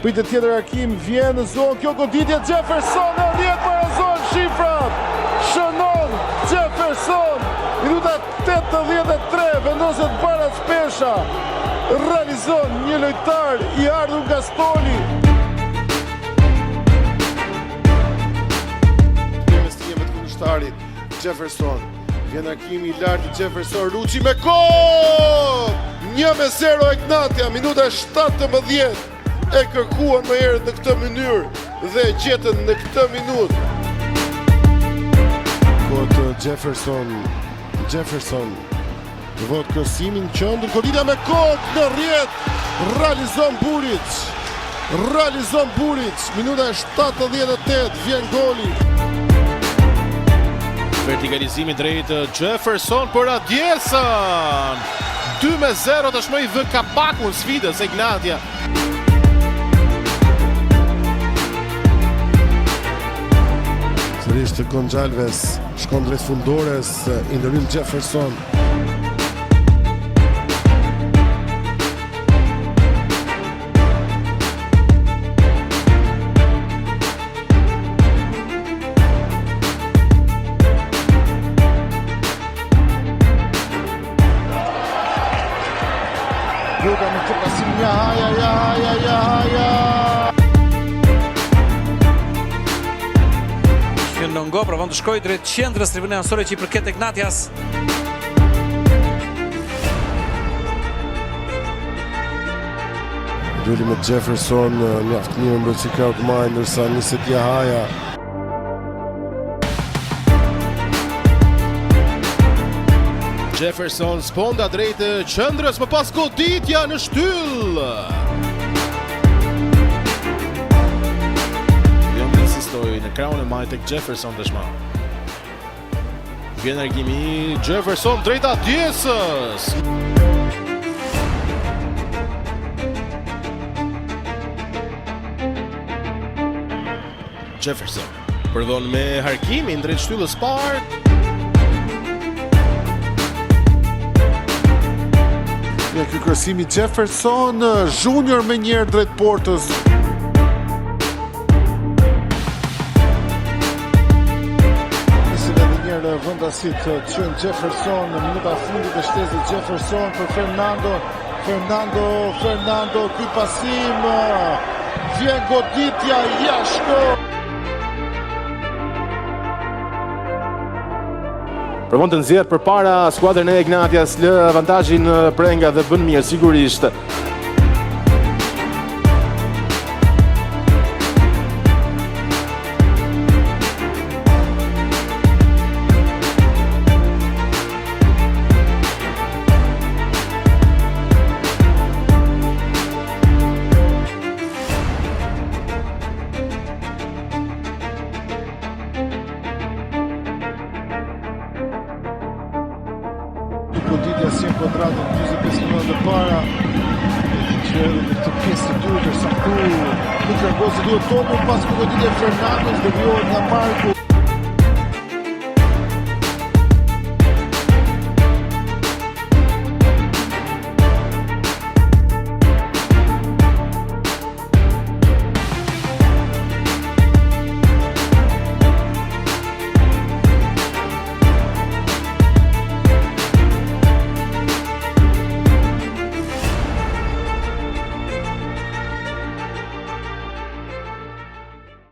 Pritet tjetër Hakim, vjen në zonë, kjo goditje Jefferson, në rjet para zonë, shifrat, shënon Jefferson, minuta 83, vendoset para Spesha, realizon një lojtar i ardhur nga Stoli. Investime të kundërshtarit, Jefferson, vjen Hakimi i lartë, Jefferson, Ruçi me gol! 1-0 Ignatia, minuta 17. E kërkuan më herët në këtë mënyrë dhe e gjetën në këtë minutë. Kotë Jefferson vot krosimin qëndër, goditja me kokë në rjet, realizon Buric, minuta 78, vjen goli. Vertikalizimi drejt Jefferson për Adjesën. 2-0 tashmë i vë kapakun sfidës Ignatia. Sërish të Gonçalves, shkon drejt fundores, i ndërhyn Jefferson. Luka me të pasim, Jahaja. Nongo provon të shkojë drejt qendrës tribune anësore që i përket Ignatias. Duli me Jefferson, mjaft mirë mbrojtësi kraut maj, ndërsa niset Jahaja. Jefferson sponda drejt qendrës, më pas goditja në shtyll. Në kraun e majt tek Jefferson dëshma. Vjen Hakimi, Jefferson drejt Adjesës. Jefferson përdhon me Hakimin drejt shtyllës parë. Ja, ky krosimi Jefferson Junior me njerë drejt portës. Vendasit të qënë Jefferson në minuta fundit e shtesës Jefferson për Fernando, ky pasim, vjen goditja jashtë. Provon të nxjerr përpara skuadrën e Ignatias, lë avantazhin prenga dhe bën mirë sigurisht. Goditja si në kontratën 25 milion dhe para, që në këtë pjesë të dytë, sa këtu nuk largohet se duhet topu, pas goditja Fernandes deviohet nga Marku.